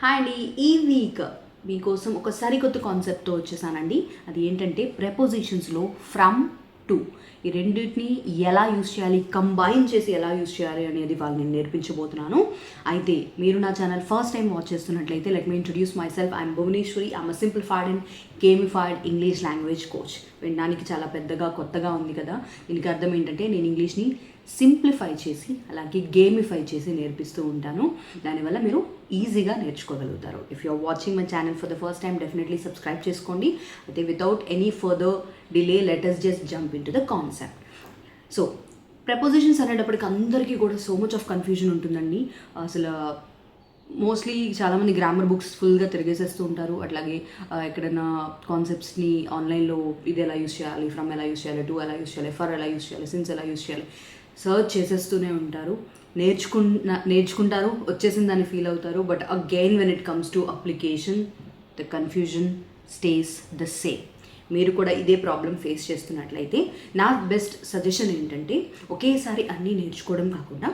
Hi అండి. ఈ week మీకోసం ఒక సరికొత్త కాన్సెప్ట్తో వచ్చేసానండి. అది ఏంటంటే ప్రెపోజిషన్స్లో ఫ్రమ్ టు ఈ రెండింటిని ఎలా యూస్ చేయాలి, కంబైన్ చేసి ఎలా యూస్ చేయాలి అనేది వాళ్ళు నేను నేర్పించబోతున్నాను. అయితే మీరు నా ఛానల్ ఫస్ట్ టైం వాచ్ చేస్తున్నట్లయితే let me introduce myself. I'm Bhuvaneshwari. I'm a simplified and gamified English language coach. వినడానికి చాలా పెద్దగా కొత్తగా ఉంది కదా. దీనికి అర్థం ఏంటంటే నేను ఇంగ్లీష్ని సింప్లిఫై చేసి అలాగే గేమిఫై చేసి నేర్పిస్తూ ఉంటాను. దానివల్ల మీరు ఈజీగా నేర్చుకోగలుగుతారు. If you are watching my channel for the first time definitely subscribe చేసుకోండి. అయితే without any further delay let us just jump into the concept. So prepositions అనేటప్పటికి అందరికీ కూడా సో మచ్ ఆఫ్ కన్ఫ్యూజన్ ఉంటుందండి. అసలు మోస్ట్లీ చాలామంది grammar books ఫుల్గా తిరిగేసేస్తూ ఉంటారు. అట్లాగే ఎక్కడైనా కాన్సెప్ట్స్ని ఆన్లైన్లో ఇది ఎలా యూస్ చేయాలి, ఫ్రమ్ ఎలా యూస్ చేయాలి, టు ఎలా యూస్ చేయాలి, ఫర్ ఎలా యూస్ చేయాలి, సిన్స్ ఎలా యూస్ చేయాలి సర్చ్ చేసేస్తూనే ఉంటారు. నేర్చుకుంటారు, వచ్చేసిన దాన్ని ఫీల్ అవుతారు. But again when it comes to application the confusion stays the same. మీరు కూడా ఇదే ప్రాబ్లం ఫేస్ చేస్తున్నట్లయితే నా బెస్ట్ సజెషన్ ఏంటంటే ఒకేసారి అన్నీ నేర్చుకోవడం కాకుండా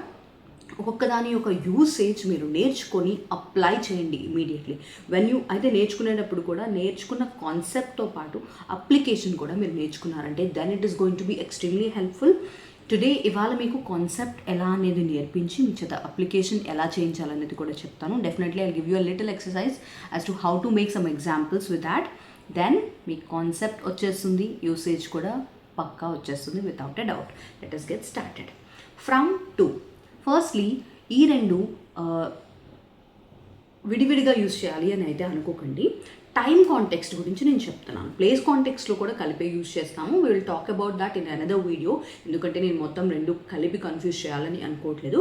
ఒక్కొక్క దాని యొక్క యూసేజ్ మీరు నేర్చుకొని అప్లై చేయండి ఇమీడియట్లీ. అయితే నేర్చుకునేటప్పుడు కూడా నేర్చుకున్న కాన్సెప్ట్తో పాటు అప్లికేషన్ కూడా మీరు నేర్చుకున్నారంటే then it is going to be extremely helpful. Today ఇవాళ మీకు కాన్సెప్ట్ ఎలా అనేది నేర్పించి మీ చేత అప్లికేషన్ ఎలా చేయించాలనేది కూడా చెప్తాను. Definitely I give you a little exercise as to how to make some examples with that. Then మీ కాన్సెప్ట్ వచ్చేస్తుంది, యూసేజ్ కూడా పక్కా వచ్చేస్తుంది without a doubt. Let us get started. From to firstly ఈ రెండు విడివిడిగా యూస్ చేయాలి అని అయితే అనుకోకండి. టైం కాంటెక్స్ట్ గురించి నేను చెప్తున్నాను. ప్లేస్ కాంటెక్స్ట్లో కూడా కలిపే యూస్ చేస్తాము. We will talk about that in another video. ఎందుకంటే నేను మొత్తం రెండు కలిపి కన్ఫ్యూజ్ చేయాలని అనుకోవట్లేదు.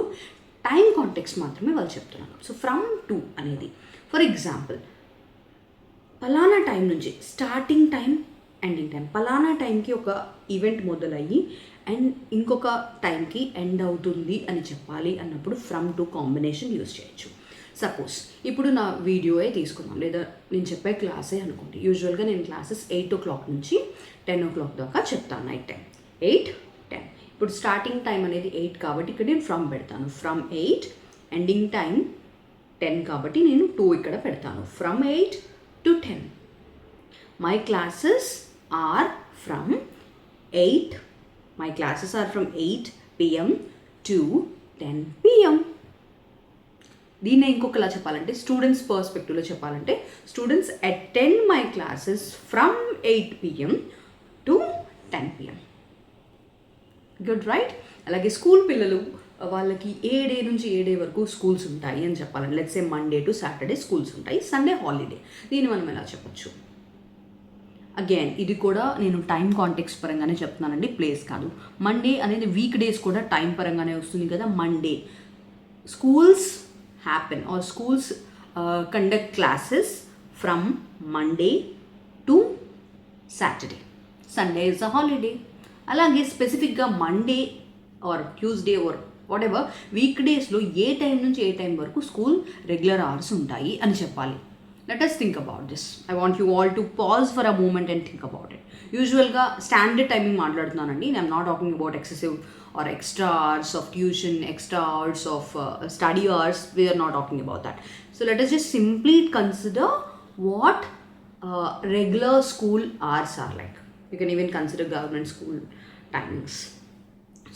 టైం కాంటెక్స్ట్ మాత్రమే వాళ్ళు చెప్తున్నాను. సో ఫ్రమ్ టు అనేది ఫర్ ఎగ్జాంపుల్ పలానా టైం నుంచి స్టార్టింగ్ టైం, ఎండింగ్ టైం, పలానా టైంకి ఒక ఈవెంట్ మొదలయ్యి అండ్ ఇంకొక టైంకి ఎండ్ అవుతుంది అని చెప్పాలి అన్నప్పుడు ఫ్రమ్ టు కాంబినేషన్ యూస్ చేయొచ్చు. సపోజ్ ఇప్పుడు నా వీడియోయే తీసుకుందాం, లేదా నేను చెప్పే క్లాసే అనుకోండి. యూజువల్గా నేను క్లాసెస్ 8 o'clock నుంచి 10 o'clock దాకా చెప్తాను. Night time 8, 10. ఇప్పుడు స్టార్టింగ్ టైం అనేది 8 కాబట్టి ఇక్కడ నేను ఫ్రమ్ పెడతాను. ఫ్రమ్ 8, ఎండింగ్ టైం 10 కాబట్టి నేను 2 ఇక్కడ పెడతాను. From 8 to 10. My classes are from 8 p.m. to 10 p.m. దీన్ని ఇంకొకలా చెప్పాలంటే స్టూడెంట్స్ పర్స్పెక్టివ్లో చెప్పాలంటే students attend my classes from 8 p.m. to 10 p.m. Good right. అలాగే స్కూల్ పిల్లలు వాళ్ళకి ఏ డే నుంచి ఏ డే వరకు స్కూల్స్ ఉంటాయి అని చెప్పాలంటే let's say Monday to Saturday schools ఉంటాయి, సండే హాలిడే. దీన్ని మనం ఎలా చెప్పచ్చు? అగైన్ ఇది కూడా నేను టైం కాంటెక్స్ట్ పరంగానే చెప్తున్నానండి, ప్లేస్ కాదు. మండే అనేది వీక్ డేస్ కూడా టైం పరంగానే వస్తుంది కదా. Monday schools happen or schools conduct classes from Monday to Saturday, Sunday is a holiday. అలాగే స్పెసిఫిక్గా Monday or Tuesday or what ever week డేస్లో ఏ టైం నుంచి ఏ టైం వరకు స్కూల్ రెగ్యులర్ అవర్స్ ఉంటాయి అని చెప్పాలి. Let us think about this. I want you all to pause for a moment and think about it. Usually standard timing మాట్లాడుతున్నానండి. I'm not talking about excessive or extra hours of tuition, extra hours of study hours. We are not talking about that. So let us just simply consider what regular school hours are like. You can even consider government school timings.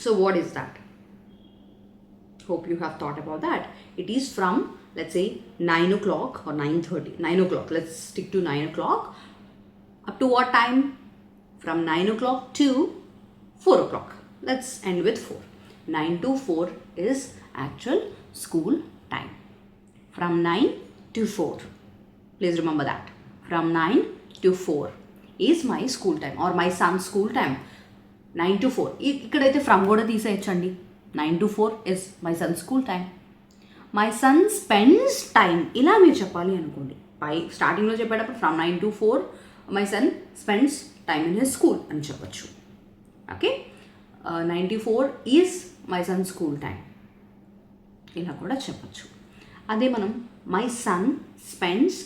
So what is that? Hope you have thought about that. It is from, let's say, 9 o'clock or 9:30. 9 o'clock. Let's stick to 9 o'clock. Up to what time? From 9 o'clock to 4 o'clock. Let's end with 4. 9 to 4 is actual school time. From 9 to 4. Please remember that. From 9 to 4 is my school time or my son's school time. 9 to 4. ఇక్కడైతే from కూడా తీసేయచ్చండి. 9 to 4 is my son's school time. My son spends time ఇలా మీరు చెప్పాలి అనుకోండి. స్టార్టింగ్లో చెప్పేటప్పుడు from 9 to 4 my son spends time in his school అని చెప్పచ్చు. Okay, 9 to 4 is my son school time ఇలా కూడా చెప్పచ్చు. అదే మనం my son spends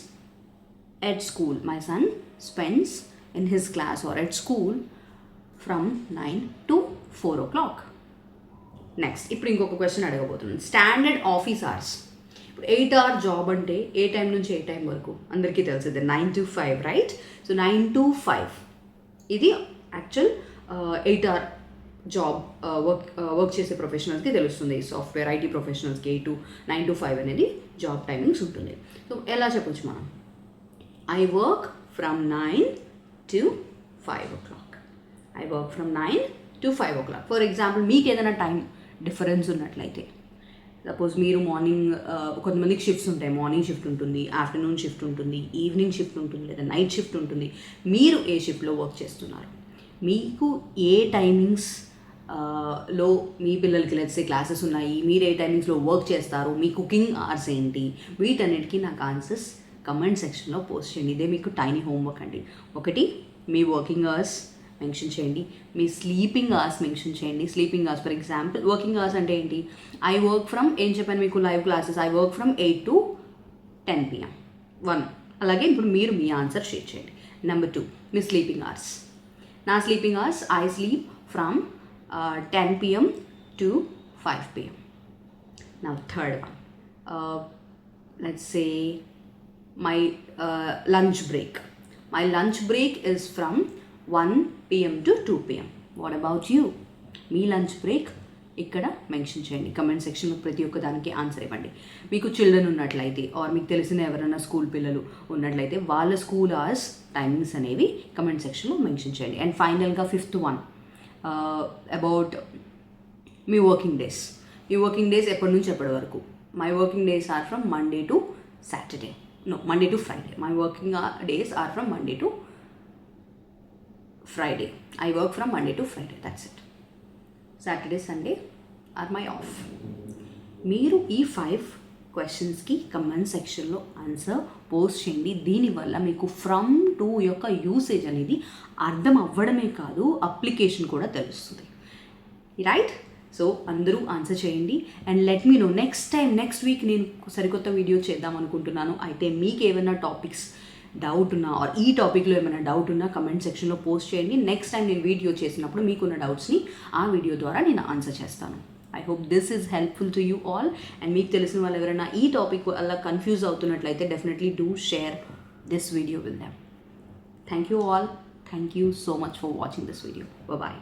at school, my son spends in his class or at school from 9 to 4 o'clock. Next ఇప్పుడు ఇంకొక question అడగబోతున్నాను. Standard office hours. ఇప్పుడు 8-hour జాబ్ అంటే ఏ టైం నుంచి ఏ టైం వరకు అందరికీ తెలిసిందే 9 to 5, రైట్? సో 9 to 5 ఇది యాక్చువల్ 8-hour జాబ్ వర్క్ చేసే ప్రొఫెషనల్స్కి తెలుస్తుంది. సాఫ్ట్వేర్ ఐటీ ప్రొఫెషనల్స్కి 9 to 5 అనేది జాబ్ టైమింగ్స్ ఉంటుంది. సో ఎలా చెప్పొచ్చు మనం? I work from 9 to 5 o'clock. I work from 9 to 5 o'clock. For example మీకు ఏదైనా టైం డిఫరెన్స్ ఉన్నట్లయితే, సపోజ్ మీరు మార్నింగ్, కొంతమందికి షిఫ్ట్స్ ఉంటాయి, మార్నింగ్ షిఫ్ట్ ఉంటుంది, ఆఫ్టర్నూన్ షిఫ్ట్ ఉంటుంది, ఈవినింగ్ షిఫ్ట్ ఉంటుంది, లేదా నైట్ షిఫ్ట్ ఉంటుంది. మీరు ఏ షిఫ్ట్లో వర్క్ చేస్తున్నారు, మీకు ఏ టైమింగ్స్ లో మీ పిల్లలకి లెట్సే క్లాసెస్ ఉన్నాయి, మీరు ఏ టైమింగ్స్లో వర్క్ చేస్తారు, మీ కుకింగ్ అవర్స్ ఏంటి, వీటన్నిటికీ నాకు ఆన్సర్స్ కమెంట్ సెక్షన్లో పోస్ట్ చేయండి. ఇదే మీకు టైనీ హోంవర్క్ అండి. ఒకటి, మీ వర్కింగ్ అవర్స్ మెన్షన్ చేయండి, మీ స్లీపింగ్ అవర్స్ మెన్షన్ చేయండి. Sleeping hours for example, working hours అంటే ఏంటి? ఐ వర్క్ ఫ్రమ్, ఏం చెప్పాను మీకు live classes, I work from 8 to 10 PM 1. అలాగే ఇప్పుడు మీరు మీ ఆన్సర్ షేర్ చేయండి. నెంబర్ 2, మీ స్లీపింగ్ అవర్స్. నా sleeping hours, I sleep from 10 PM to 5 PM. Now third one, let's say my lunch break. My lunch break is from 1 PM to 2 PM. What about you? Me lunch break ఇక్కడ mention చేయండి. Comment సెక్షన్లో ప్రతి ఒక్క దానికి answer ఇవ్వండి. మీకు children ఉన్నట్లయితే, are మీకు తెలిసిన ఎవరైనా స్కూల్ పిల్లలు ఉన్నట్లయితే వాళ్ళ స్కూల్ అవర్స్ టైమింగ్స్ అనేవి కమెంట్ సెక్షన్లో మెన్షన్ చేయండి. అండ్ ఫైనల్గా 5th one, అబౌట్ మీ వర్కింగ్ డేస్. మీ వర్కింగ్ డేస్ ఎప్పటి నుంచి ఎప్పటి వరకు? My working days are from Monday to Saturday, Monday to Friday. My working days are from Monday to Friday. I work from Monday to Friday, that's it. Saturday Sunday are my off. మీరు ఈ 5 క్వశ్చన్స్కి comment సెక్షన్లో answer post చేయండి. దీనివల్ల మీకు from to యొక్క usage అనేది అర్థం అవ్వడమే కాదు, అప్లికేషన్ కూడా తెలుస్తుంది, రైట్? సో అందరూ ఆన్సర్ చేయండి and let me know. Next week నేను సరికొత్త వీడియో చేద్దాం అనుకుంటున్నాను. అయితే మీకు ఏమైనా టాపిక్స్ డౌట్ ఉన్నా, ఆర్ ఈ టాపిక్లో ఏమైనా డౌట్ ఉన్నా కమెంట్ సెక్షన్లో పోస్ట్ చేయండి. నెక్స్ట్ టైం నేను వీడియో చేసినప్పుడు మీకున్న డౌట్స్ని ఆ వీడియో ద్వారా నేను ఆన్సర్ చేస్తాను. I hope this is helpful to you all. And మీకు తెలిసిన వాళ్ళు ఎవరైనా ఈ టాపిక్ వల్ల కన్ఫ్యూజ్ అవుతున్నట్లయితే definitely do share this video with them. Thank you all. Thank you so much for watching this video. Bye-bye.